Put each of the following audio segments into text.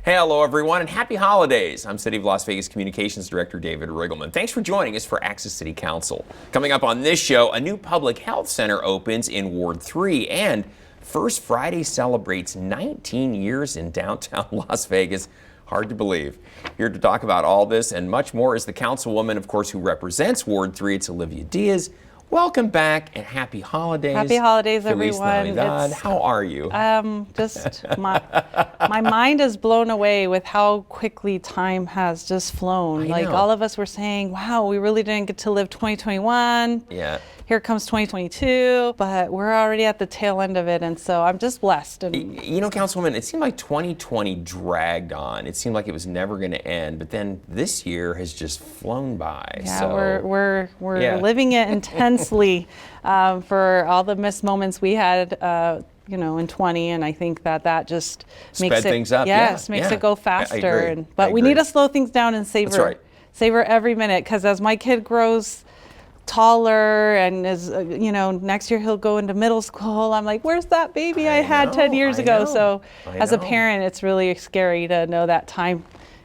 Hey, hello everyone, and happy holidays. I'm City of Las Vegas Communications Director David Riggleman. Thanks for joining us for Access City Council. Coming up on this show, a new public health center opens in Ward 3, and First Friday celebrates 19 years in downtown Las Vegas. Hard to believe. Here to talk about all this and much more is the councilwoman, of course, who represents Ward 3. It's Olivia Diaz. Welcome back and happy holidays. Happy holidays, Feliz everyone. Navidad. How are you? Just my mind is blown away with how quickly time has just flown. Like all of us were saying, wow, we really didn't get to live 2021. Yeah. Here comes 2022, but we're already at the tail end of it, and so I'm just blessed. And you know, Councilwoman, it seemed like 2020 dragged on. It seemed like it was never going to end, but then this year has just flown by. yeah, So we're living it intensely for all the missed moments we had. In 20, and I think that just makes sped things up. Yes, makes it go faster. But we need to slow things down and savor. That's right. Savor every minute, because as my kid grows taller and is next year he'll go into middle school, I'm like, where's that baby I had 10 years ago? So as a parent, it's really scary to know that time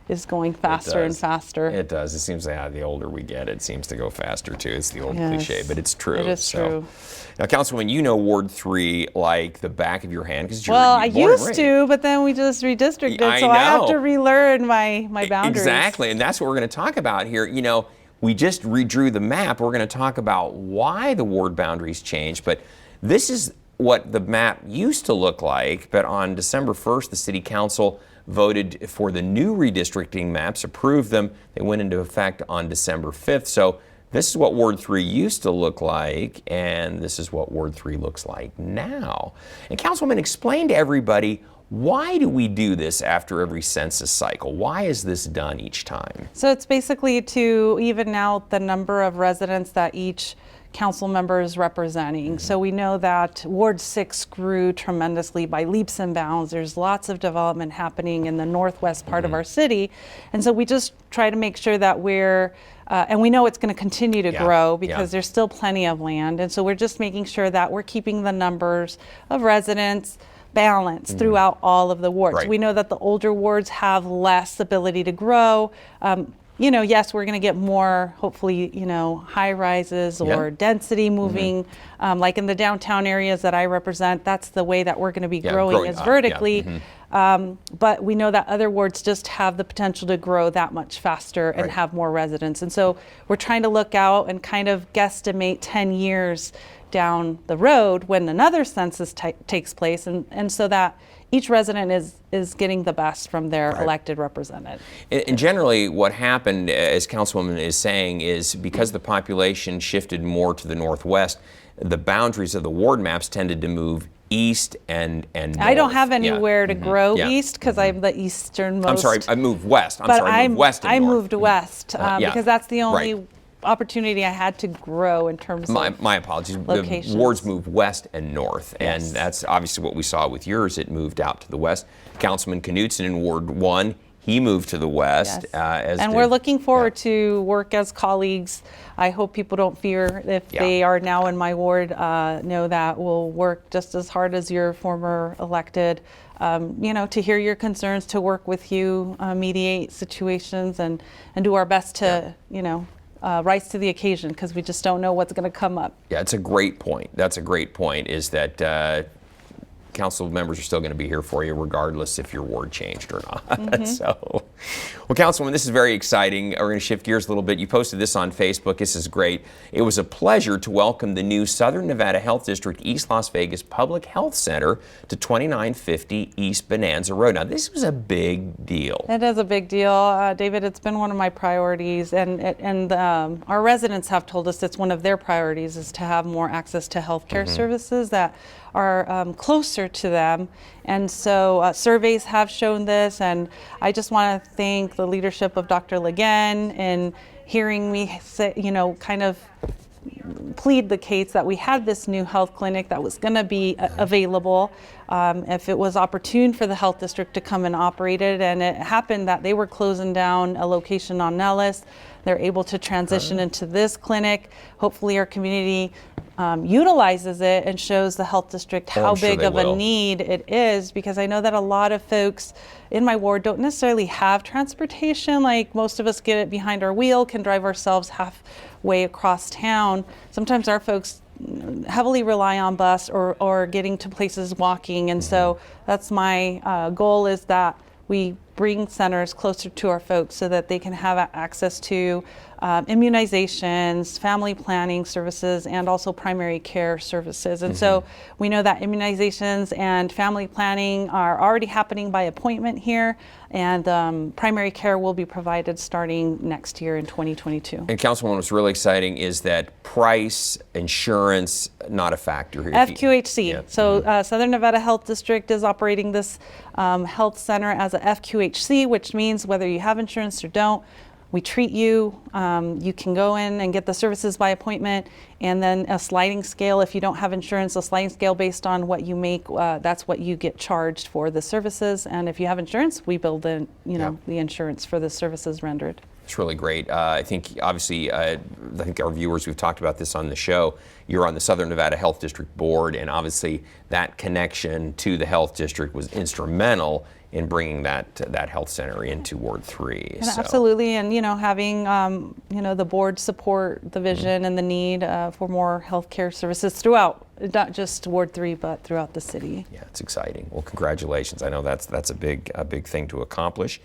is going faster and faster. It does. It seems like the older we get, it seems to go faster too. It's the old Yes, cliche, but it's true. it is true. Now, Councilwoman, you know Ward 3 like the back of your hand because you're Well, I born and used raised. to, but then we just redistricted, I so I have know. to relearn my boundaries. Exactly, and that's what we're going to talk about here. You know, we just redrew the map. We're going to talk about why the ward boundaries changed, but this is what the map used to look like. But on December 1st, the City Council voted for the new redistricting maps, approved them. They went into effect on December 5th. So this is what Ward 3 used to look like, and this is what Ward 3 looks like now. And Councilwoman, explain to everybody, why do we do this after every census cycle? Why is this done each time? So it's basically to even out the number of residents that each council member is representing. So we know that Ward 6 grew tremendously by leaps and bounds. There's lots of development happening in the northwest part of our city. And so we just try to make sure that we're, and we know it's going to continue to grow because there's still plenty of land. And so we're just making sure that we're keeping the numbers of residents balanced throughout all of the wards. Right. We know that the older wards have less ability to grow. Yes, we're going to get more, hopefully, high rises or density moving. Like in the downtown areas that I represent, that's the way that we're going to be growing is vertically. But we know that other wards just have the potential to grow that much faster and have more residents. And so we're trying to look out and kind of guesstimate 10 years down the road when another census takes place, and so that each resident is getting the best from their elected representative. And generally what happened, as Councilwoman is saying, is because the population shifted more to the northwest, the boundaries of the ward maps tended to move east and north. I don't have anywhere to grow east because I'm the easternmost. I'm sorry, I moved west. I moved west and I north. moved west because that's the only opportunity I had to grow in terms of my apologies. Locations. The wards moved west and north, and that's obviously what we saw with yours. It moved out to the west. Councilman Knutson in Ward 1, he moved to the west. And we're looking forward to work as colleagues. I hope people don't fear if they are now in my ward, know that we'll work just as hard as your former elected, to hear your concerns, to work with you, mediate situations, and do our best to, rise to the occasion, because we just don't know what's going to come up. Yeah, it's a great point. That's a great point, is that council members are still going to be here for you regardless if your ward changed or not. So, well, Councilwoman, this is very exciting. We're going to shift gears a little bit. You posted this on Facebook. This is great. It was a pleasure to welcome the new Southern Nevada Health District East Las Vegas Public Health Center to 2950 East Bonanza Road. Now, this was a big deal. It is a big deal, David. It's been one of my priorities, and our residents have told us it's one of their priorities is to have more access to healthcare services that are closer to them. And so surveys have shown this, and I just want to thank the leadership of Dr. Leggen in hearing me say, kind of plead the case that we had this new health clinic that was going to be available if it was opportune for the health district to come and operate it. And it happened that they were closing down a location on Nellis. They're able to transition into this clinic. Hopefully our community utilizes it and shows the health district how big of a need it is, because I know that a lot of folks in my ward don't necessarily have transportation. Like most of us get it behind our wheel, can drive ourselves halfway across town. Sometimes our folks heavily rely on bus or getting to places walking. And so that's my goal, is that we bring centers closer to our folks so that they can have access to immunizations, family planning services, and also primary care services. And so we know that immunizations and family planning are already happening by appointment here, and primary care will be provided starting next year in 2022. And Councilwoman, what's really exciting is that price, insurance, not a factor here. FQHC. Yeah. So Southern Nevada Health District is operating this health center as a FQHC, which means whether you have insurance or don't, we treat you. You can go in and get the services by appointment, and then a sliding scale. If you don't have insurance, a sliding scale based on what you make. That's what you get charged for the services. And if you have insurance, we build in, the insurance for the services rendered. It's really great. I think, obviously, I think our viewers, we've talked about this on the show. You're on the Southern Nevada Health District Board, and obviously that connection to the health district was instrumental in bringing that health center into Ward 3. And absolutely, and having the board support the vision and the need for more healthcare services throughout, not just Ward 3, but throughout the city. Yeah, it's exciting. Well, congratulations. I know that's a big thing to accomplish,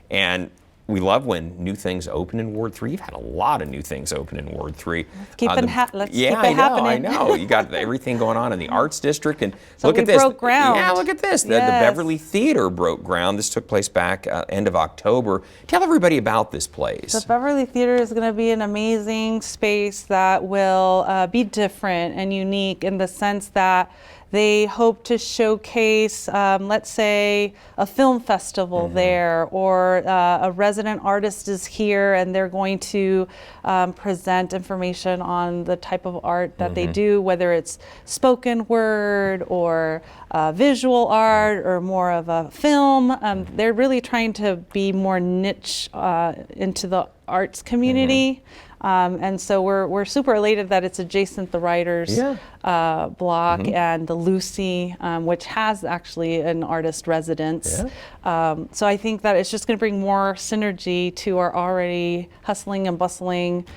and we love when new things open in Ward 3. You've had a lot of new things open in Ward 3. Let's keep it happening. I know. You got everything going on in the Arts District. And so look at this. Broke ground. Yeah, look at this. The Beverly Theater broke ground. This took place back end of October. Tell everybody about this place. The Beverly Theater is going to be an amazing space that will be different and unique in the sense that they hope to showcase, let's say, a film festival there, or a resident artist is here and they're going to present information on the type of art that they do, whether it's spoken word or visual art or more of a film. They're really trying to be more niche into the arts community. And so we're super elated that it's adjacent the Writers block and the Lucy, which has actually an artist residence. So I think that it's just going to bring more synergy to our already hustling and bustling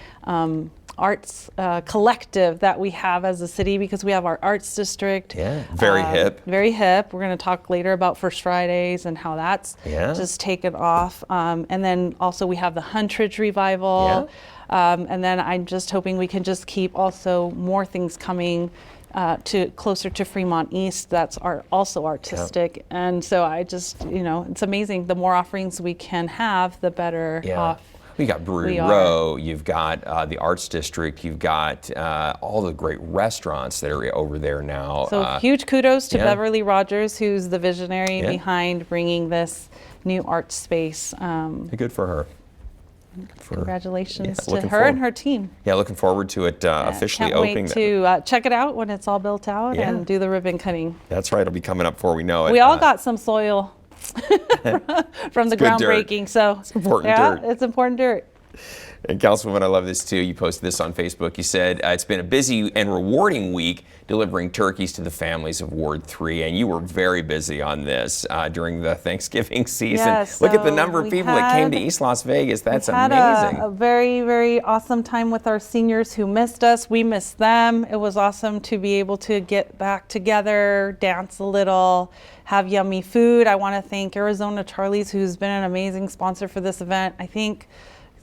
arts collective that we have as a city, because we have our arts district. Very hip. Very hip. We're going to talk later about First Fridays and how that's just taken off. And then also we have the Huntridge Revival. And then I'm just hoping we can just keep also more things coming to closer to Fremont East. That's also artistic. And so I just, it's amazing. The more offerings we can have, the better off. You got Brewery Row, you've got the Arts District, you've got all the great restaurants that are over there now. So huge kudos to Beverly Rogers, who's the visionary behind bringing this new art space. Good for her. Congratulations to her and her team. Yeah, looking forward to it officially opening. Can't wait to check it out when it's all built out and do the ribbon cutting. That's right. It'll be coming up before we know it. We all got some soil from the groundbreaking. So it's important dirt. It's important dirt. And Councilwoman, I love this too. You posted this on Facebook. You said it's been a busy and rewarding week delivering turkeys to the families of Ward 3, and you were very busy on this during the Thanksgiving season. Yes, look at the number of people that came to East Las Vegas. That's amazing. A very, very awesome time with our seniors who missed us. We missed them. It was awesome to be able to get back together, dance a little, have yummy food. I want to thank Arizona Charlie's, who's been an amazing sponsor for this event. I think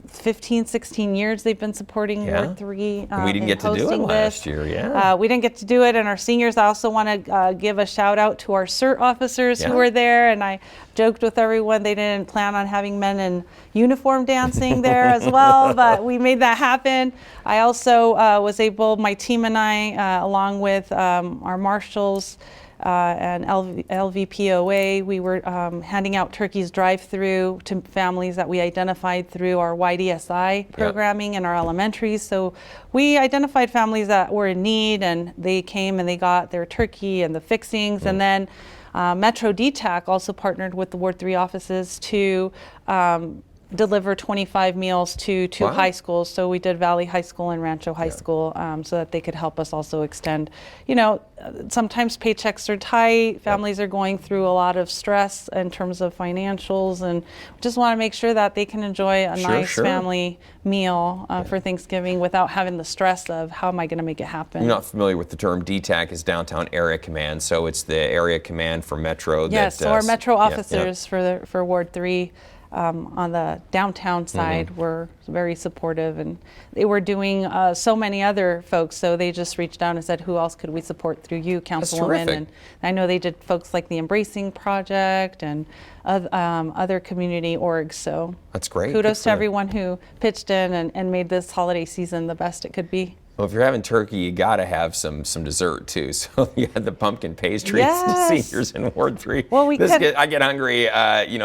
15, 16 years they've been supporting Ward 3. We didn't get to do it last year, we didn't get to do it, and our seniors, I also want to give a shout out to our CERT officers who were there, and I joked with everyone they didn't plan on having men in uniform dancing there as well, but we made that happen. I also was able, my team and I, along with our marshals, and LVPOA. We were handing out turkeys drive-through to families that we identified through our YDSI programming in our elementaries. So we identified families that were in need, and they came and they got their turkey and the fixings. And then Metro DTAC also partnered with the Ward 3 offices to deliver 25 meals to two high schools. So we did Valley High School and Rancho High School, so that they could help us also extend. You know, sometimes paychecks are tight, families are going through a lot of stress in terms of financials, and just want to make sure that they can enjoy a nice family meal for Thanksgiving without having the stress of how am I going to make it happen. You're not familiar with the term. DTAC is Downtown Area Command, so it's the area command for Metro. Yes, so our Metro officers for Ward 3 on the downtown side were very supportive, and they were doing so many other folks, so they just reached out and said, who else could we support through you, Councilwoman? And I know they did folks like the Embracing Project and other community orgs, so that's great. Kudos to everyone who pitched in and made this holiday season the best it could be. Well, if you're having turkey, you got to have some dessert too. So you had the pumpkin pastries to seniors in Ward 3. Well, I get hungry,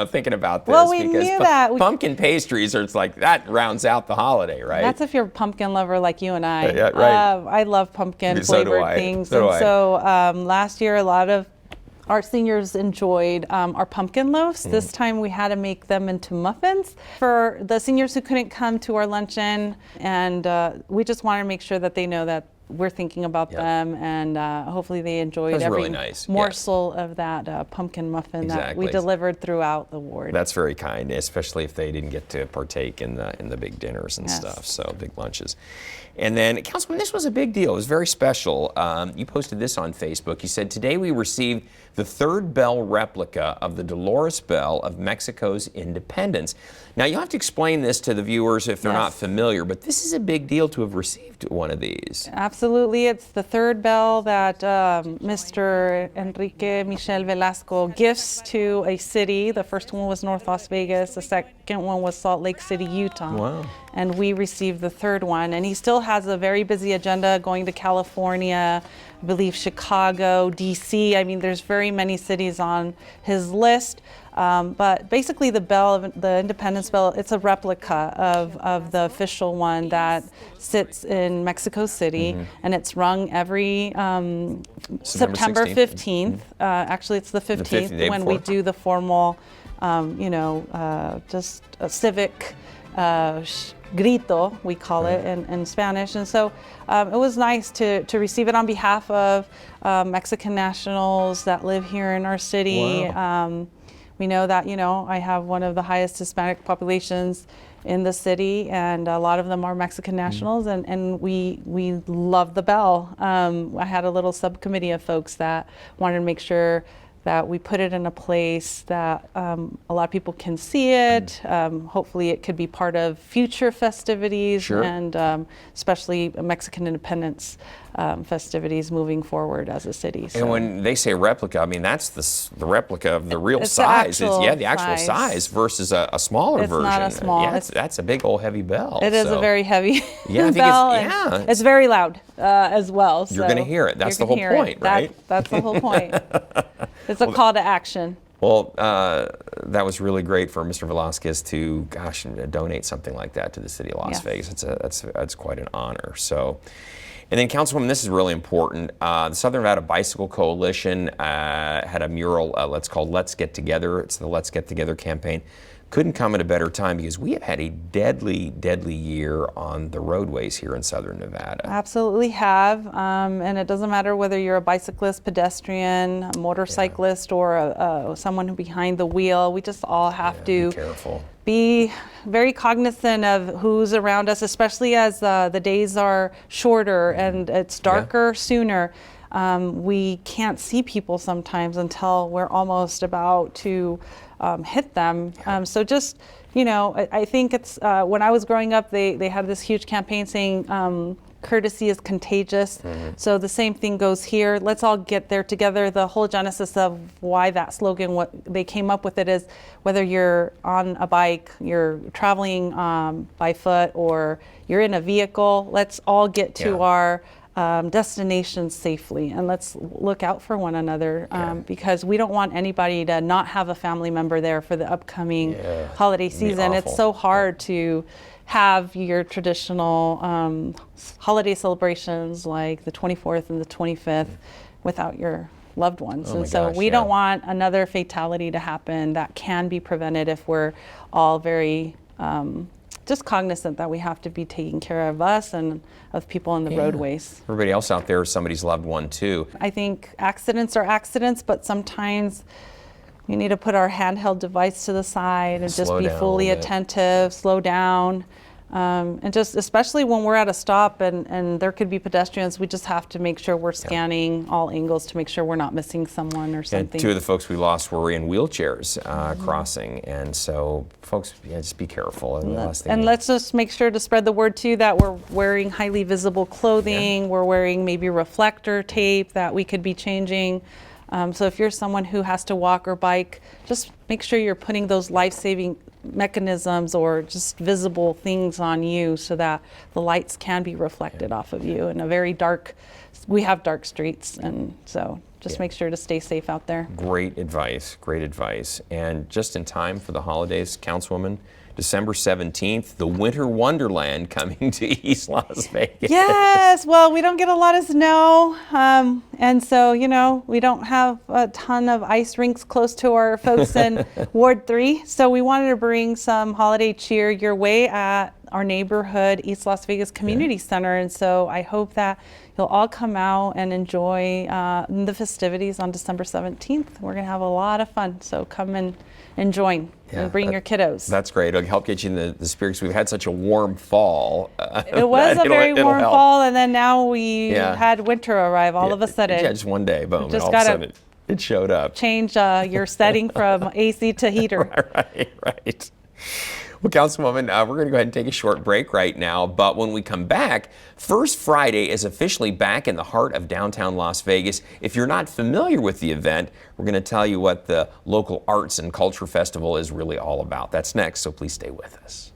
thinking about this. Well, we because knew that. Pumpkin pastries are, it's like that rounds out the holiday, right? That's if you're a pumpkin lover like you and I. Yeah, right. I love pumpkin flavored things. So last year, a lot of our seniors enjoyed our pumpkin loaves. This time we had to make them into muffins for the seniors who couldn't come to our luncheon, and we just wanted to make sure that they know that we're thinking about them, and hopefully they enjoyed every morsel of that pumpkin muffin that we delivered throughout the ward. That's very kind, especially if they didn't get to partake in the big dinners and stuff, so big lunches. And then, Councilman, this was a big deal. It was very special. You posted this on Facebook. You said, today we received the third bell replica of the Dolores Bell of Mexico's independence. Now, you'll have to explain this to the viewers if they're not familiar, but this is a big deal to have received one of these. Absolutely. It's the third bell that Mr. Enrique Michel Velasco gifts to a city. The first one was North Las Vegas. The second one was Salt Lake City, Utah. Wow. And we received the third one. And he still has a very busy agenda going to California, I believe Chicago, DC. I mean, there's very many cities on his list. But basically the bell, the Independence Bell, it's a replica of the official one that sits in Mexico City, and it's rung every September 15th. Actually, it's the 15th when we do the formal, just a civic grito, we call it in Spanish. And so it was nice to receive it on behalf of Mexican nationals that live here in our city. Wow. We know that, I have one of the highest Hispanic populations in the city, and a lot of them are Mexican nationals, and we love the bell. I had a little subcommittee of folks that wanted to make sure that we put it in a place that a lot of people can see it. Hopefully it could be part of future festivities, and especially Mexican independence festivities moving forward as a city. So. And when they say replica, I mean, that's the replica of the real size. The actual size versus a smaller version. It's not a small. Yeah, that's a big old heavy bell. It is a very heavy bell. It's very loud as well. So you're going to hear it. That's the whole point, right? That's the whole point. It's a call to action. Well, that was really great for Mr. Velasquez to, donate something like that to the city of Las Vegas. That's quite an honor. So, and then, Councilwoman, this is really important. The Southern Nevada Bicycle Coalition had a mural, called Let's Get Together. It's the Let's Get Together campaign. Couldn't come at a better time because we have had a deadly, deadly year on the roadways here in Southern Nevada. Absolutely have, and it doesn't matter whether you're a bicyclist, pedestrian, a motorcyclist, or someone behind the wheel. We just all have to be careful. Be very cognizant of who's around us, especially as the days are shorter and it's darker sooner. We can't see people sometimes until we're almost about to hit them. So just, I think it's, when I was growing up, they had this huge campaign saying, courtesy is contagious. So the same thing goes here. Let's all get there together. The whole genesis of why that slogan, what they came up with it is, whether you're on a bike, you're traveling by foot, or you're in a vehicle, let's all get to our destinations safely, and let's look out for one another, because we don't want anybody to not have a family member there for the upcoming holiday season. It's so hard to have your traditional holiday celebrations like the 24th and the 25th without your loved ones. And so we don't want another fatality to happen. That can be prevented if we're all very just cognizant that we have to be taking care of us and of people on the roadways. Everybody else out there is somebody's loved one too. I think accidents are accidents, but sometimes we need to put our handheld device to the side and just be fully attentive, slow down. And just especially when we're at a stop and there could be pedestrians, we just have to make sure we're scanning all angles to make sure we're not missing someone or something. And two of the folks we lost were in wheelchairs crossing, and so folks, just be careful. And let's just make sure to spread the word too that we're wearing highly visible clothing, we're wearing maybe reflector tape that we could be changing. So if you're someone who has to walk or bike, just make sure you're putting those life-saving mechanisms or just visible things on you so that the lights can be reflected off of you in a very dark, we have dark streets, and so just make sure to stay safe out there. Great advice, great advice. And just in time for the holidays, Councilwoman, December 17th, the Winter Wonderland coming to East Las Vegas. Yes, well, we don't get a lot of snow, and so, you know, we don't have a ton of ice rinks close to our folks in Ward 3, so we wanted to bring some holiday cheer your way at our neighborhood East Las Vegas Community Center, and so I hope that you'll all come out and enjoy the festivities on December 17th. We're going to have a lot of fun, so come and join and bring your kiddos. That's great. It'll help get you in the spirits. We've had such a warm fall. It was a very warm fall, and then now we had winter arrive all of a sudden. Yeah, just one day, boom, and just all of a sudden it showed up. Change your setting from AC to heater. Right. Well, Councilwoman, we're going to go ahead and take a short break right now, but when we come back, First Friday is officially back in the heart of downtown Las Vegas. If you're not familiar with the event, we're going to tell you what the local arts and culture festival is really all about. That's next, so please stay with us.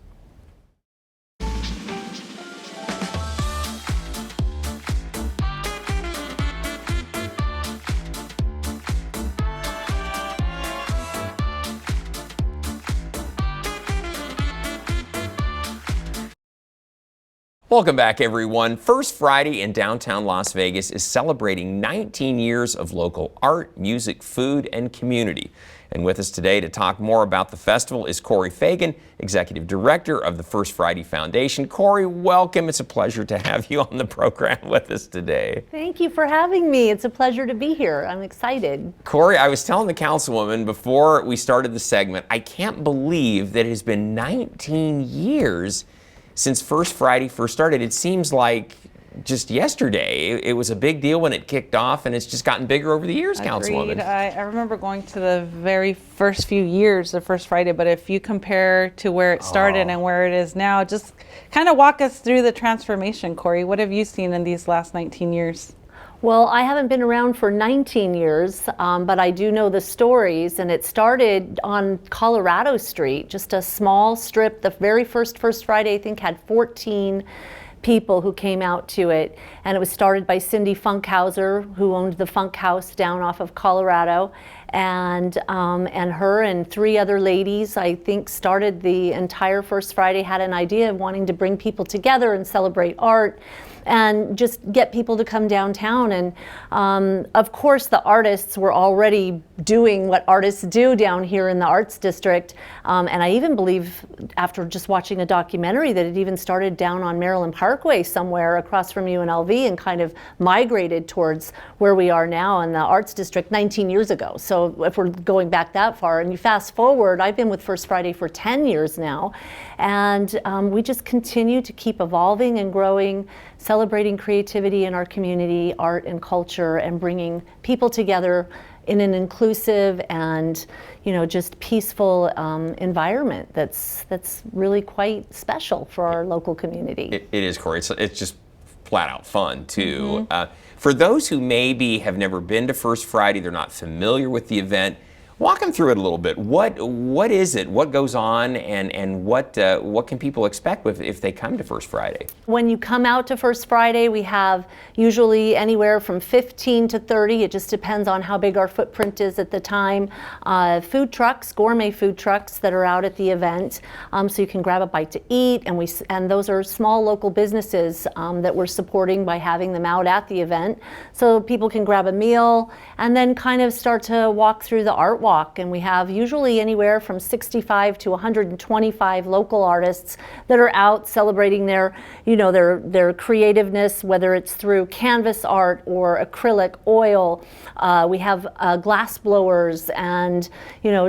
Welcome back, everyone. First Friday in downtown Las Vegas is celebrating 19 years of local art, music, food, and community. And with us today to talk more about the festival is Corey Fagan, Executive Director of the First Friday Foundation. Corey, welcome. It's a pleasure to have you on the program with us today. Thank you for having me. It's a pleasure to be here. I'm excited. Corey, I was telling the Councilwoman before we started the segment, I can't believe that it has been 19 years since First Friday first started. It seems like just yesterday. It was a big deal when it kicked off, and it's just gotten bigger over the years, Councilwoman. I remember going to the very first few years of First Friday, but if you compare to where it started and where it is now, just kind of walk us through the transformation, Corey. What have you seen in these last 19 years? Well, I haven't been around for 19 years, but I do know the stories, and it started on Colorado Street, just a small strip. The very first Friday, I think, had 14 people who came out to it, and it was started by Cindy Funkhauser, who owned the Funk House down off of Colorado, and her and 3 other ladies, I think, started the entire First Friday, had an idea of wanting to bring people together and celebrate art and just get people to come downtown. And of course, the artists were already doing what artists do down here in the Arts District. And I even believe, after just watching a documentary, that it even started down on Maryland Parkway somewhere across from UNLV and kind of migrated towards where we are now in the Arts District 19 years ago. So if we're going back that far, and you fast forward, I've been with First Friday for 10 years now. And we just continue to keep evolving and growing, celebrating creativity in our community, art and culture, and bringing people together in an inclusive and, you know, just peaceful environment that's really quite special for our local community. It is, Corey. It's just flat out fun too. For those who maybe have never been to First Friday, they're not familiar with the event, Walk them through it a little bit. What is it? What goes on, and what can people expect if they come to First Friday? When you come out to First Friday, we have usually anywhere from 15 to 30. It just depends on how big our footprint is at the time. Food trucks, gourmet food trucks that are out at the event, so you can grab a bite to eat. And those are small local businesses that we're supporting by having them out at the event, so people can grab a meal and then kind of start to walk through the art walk. And we have usually anywhere from 65 to 125 local artists that are out celebrating their creativeness, whether it's through canvas art or acrylic, oil. We have glass blowers and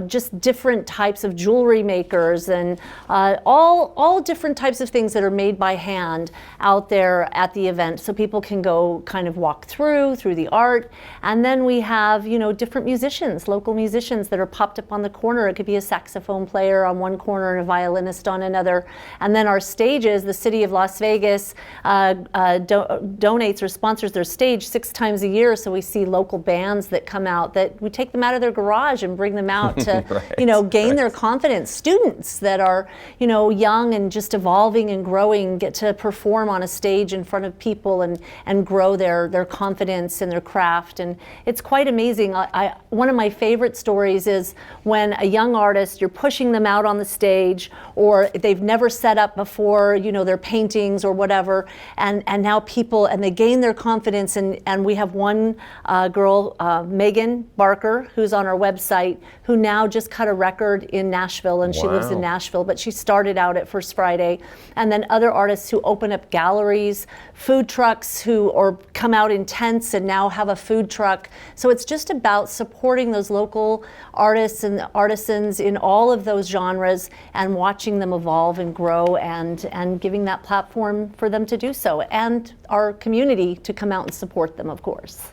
just different types of jewelry makers and all different types of things that are made by hand out there at the event, so people can go kind of walk through the art. And then we have different musicians, local musicians that are popped up on the corner. It could be a saxophone player on one corner and a violinist on another. And then our stages, the city of Las Vegas donates or sponsors their stage 6 times a year, so we see local bands that come out, that we take them out of their garage and bring them out to gain their confidence. Students that are young and just evolving and growing get to perform on a stage in front of people and grow their confidence in their craft. And it's quite amazing. One of my favorite stories is when a young artist, you're pushing them out on the stage, or they've never set up before, their paintings or whatever, and now they gain their confidence. And we have one girl, Megan Barker, who's on our website, who now just cut a record in Nashville, and she lives in Nashville, but she started out at First Friday. And then other artists who open up galleries, food trucks or come out in tents and now have a food truck. So it's just about supporting those local artists and artisans in all of those genres and watching them evolve and grow and giving that platform for them to do so, and our community to come out and support them, of course.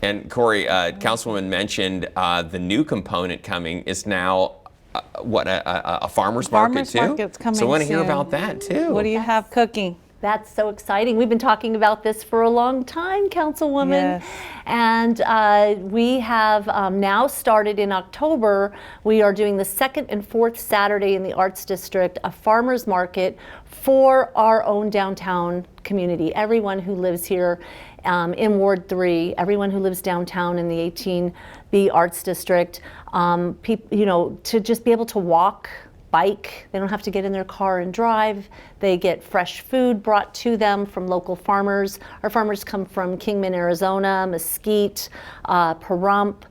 And Corey, Councilwoman mentioned the new component coming is now a farmer's market too? Market's coming so I want to hear soon. about that too. What do you have cooking? That's so exciting. We've been talking about this for a long time, Councilwoman. Yes. And we have now started in October. We are doing the 2nd and 4th Saturday in the Arts District, a farmer's market for our own downtown community. Everyone who lives here in Ward 3, everyone who lives downtown in the 18B Arts District, to just be able to walk, bike. They don't have to get in their car and drive. They get fresh food brought to them from local farmers. Our farmers come from Kingman, Arizona, Mesquite, Pahrump,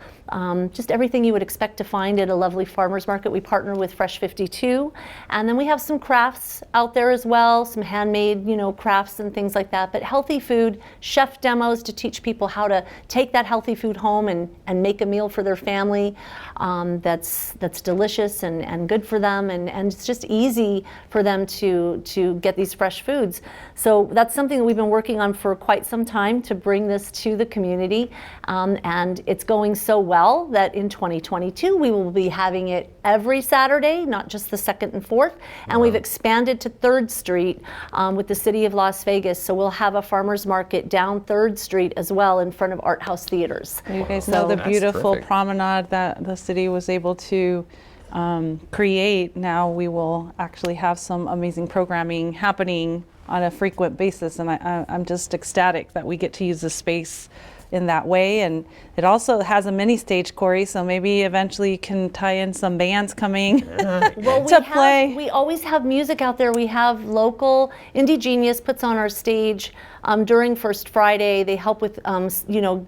just everything you would expect to find at a lovely farmer's market. We partner with Fresh 52. And then we have some crafts out there as well, some handmade, crafts and things like that. But healthy food, chef demos to teach people how to take that healthy food home and make a meal for their family that's delicious and good for them. And it's just easy for them to get these fresh foods. So that's something that we've been working on for quite some time, to bring this to the community. And it's going so well that in 2022 we will be having it every Saturday, not just the 2nd and 4th. And we've expanded to 3rd Street with the city of Las Vegas. So we'll have a farmer's market down 3rd Street as well, in front of Art House Theaters. You guys know the beautiful promenade that the city was able to create. Now we will actually have some amazing programming happening on a frequent basis, and I'm just ecstatic that we get to use the space in that way. And it also has a mini stage, Corey, so maybe eventually you can tie in some bands coming to play. We always have music out there. We have local, Indie Genius puts on our stage during First Friday. They help with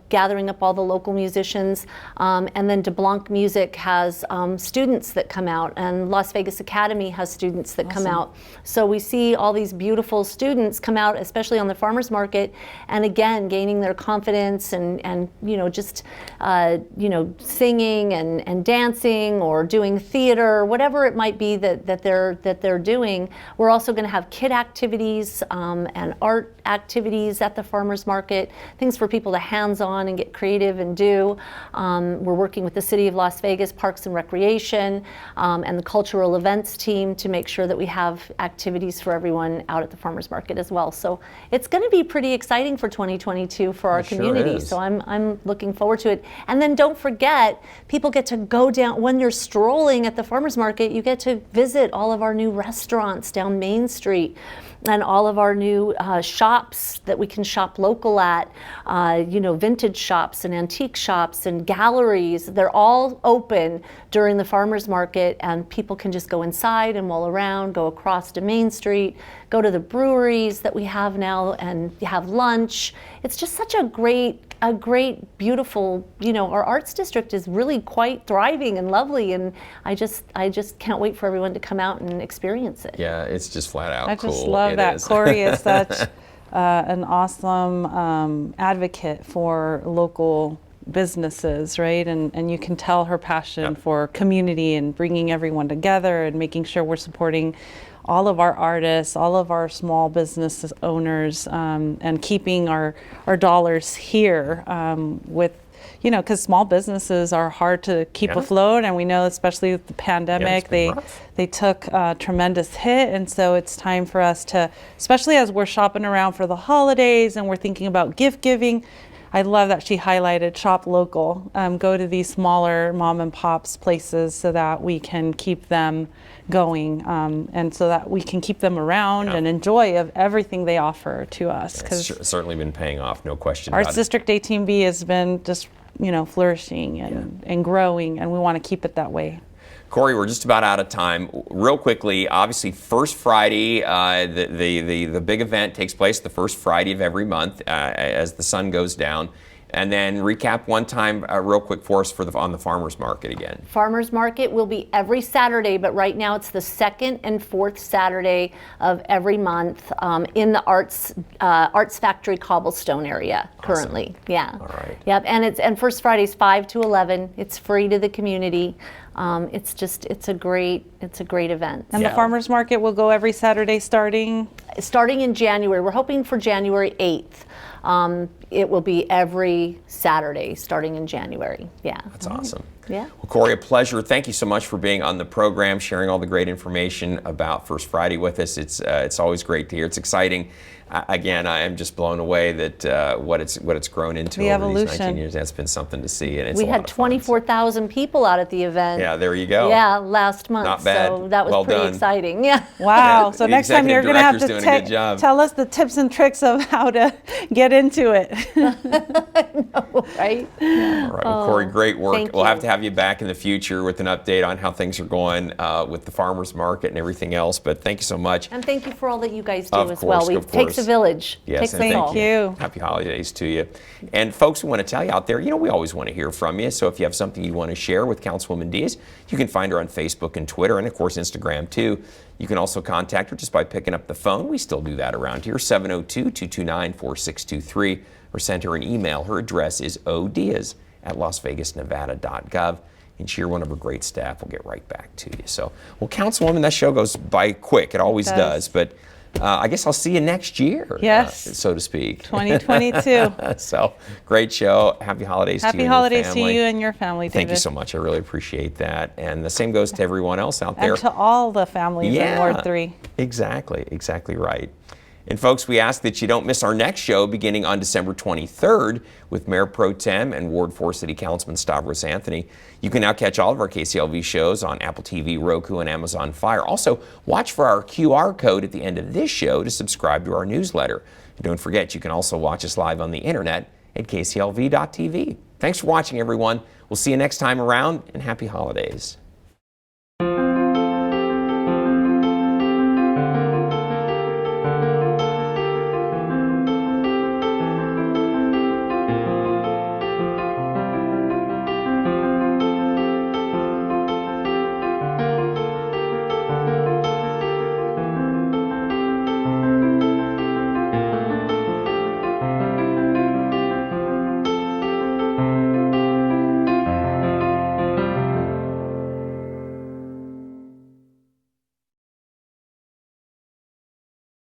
gathering up all the local musicians, and then DeBlanc Music has students that come out, and Las Vegas Academy has students that come out. So we see all these beautiful students come out, especially on the farmers market, and again gaining their confidence and just singing and dancing or doing theater, whatever it might be that they're doing. We're also going to have kid activities and art activities at the farmers market, things for people to hands-on and get creative and do. We're working with the City of Las Vegas Parks and Recreation and the cultural events team to make sure that we have activities for everyone out at the farmers market as well. So it's going to be pretty exciting for 2022 for our community. is. So I'm looking forward to it. And then don't forget, people get to go down, when you're strolling at the farmers market, you get to visit all of our new restaurants down Main Street and all of our new shops that we can shop local at, vintage shops and antique shops and galleries. They're all open during the farmers market, and people can just go inside and mull around, go across to Main Street, go to the breweries that we have now and have lunch. It's just such a great, beautiful, our arts district is really quite thriving and lovely, and I just can't wait for everyone to come out and experience it. Yeah, it's just flat out cool. I just love that. Corey is such an awesome advocate for local businesses, right? And you can tell her passion for community and bringing everyone together and making sure we're supporting all of our artists, all of our small business owners, and keeping our dollars here with, because small businesses are hard to keep afloat, and we know, especially with the pandemic, they took a tremendous hit, and so it's time for us to, especially as we're shopping around for the holidays and we're thinking about gift giving. I love that she highlighted shop local, go to these smaller mom and pops places so that we can keep them going, and so that we can keep them around and enjoy of everything they offer to us. It's certainly been paying off, no question about it. Arts District 18B has been just flourishing and growing, and we want to keep it that way. Corey, we're just about out of time. Real quickly, obviously, first Friday, the big event takes place the first Friday of every month as the sun goes down. And then recap one time real quick for us on the farmers market again. Farmers market will be every Saturday, but right now it's the second and fourth Saturday of every month in the Arts Factory Cobblestone area currently. Awesome. Yeah. All right. Yep. And first Friday's 5 to 11. It's free to the community. It's a great event. And the farmers market will go every Saturday starting in January. We're hoping for January 8th. It will be every Saturday starting in January. Yeah. That's awesome. Yeah. Well, Corey, a pleasure. Thank you so much for being on the program, sharing all the great information about First Friday with us. It's always great to hear. It's exciting. Again, I am just blown away that what it's grown into over these 19 years. That's been something to see, and it's a lot of fun. We had 24,000 people out at the event. Yeah, there you go. Yeah, last month. Not bad. So that was pretty exciting. Yeah. Wow. Yeah, so next time you're going to have to tell us the tips and tricks of how to get into it. I know, right? All right. Well, Corey, great work. We'll have to have you back in the future with an update on how things are going with the farmers market and everything else. But thank you so much. And thank you for all that you guys do as well. It takes a village. Yes, and thank you. Happy holidays to you. And folks, we want to tell you out there, we always want to hear from you. So if you have something you want to share with Councilwoman Diaz, you can find her on Facebook and Twitter, and of course Instagram too. You can also contact her just by picking up the phone. We still do that around here, 702-229-4623, or send her an email. Her address is odiaz@lasvegasnevada.gov. And she or one of her great staff will get right back to you. So, well, Councilwoman, that show goes by quick. It always does. But I guess I'll see you next year, so to speak. 2022. So, great show. Happy holidays to you and your family. Happy holidays to you and your family, David. Thank you so much. I really appreciate that. And the same goes to everyone else out there. And to all the families in Ward 3. Exactly. Exactly right. And folks, we ask that you don't miss our next show beginning on December 23rd with Mayor Pro Tem and Ward 4 City Councilman Stavros Anthony. You can now catch all of our KCLV shows on Apple TV, Roku, and Amazon Fire. Also, watch for our QR code at the end of this show to subscribe to our newsletter. And don't forget, you can also watch us live on the internet at kclv.tv. Thanks for watching, everyone. We'll see you next time around, and happy holidays.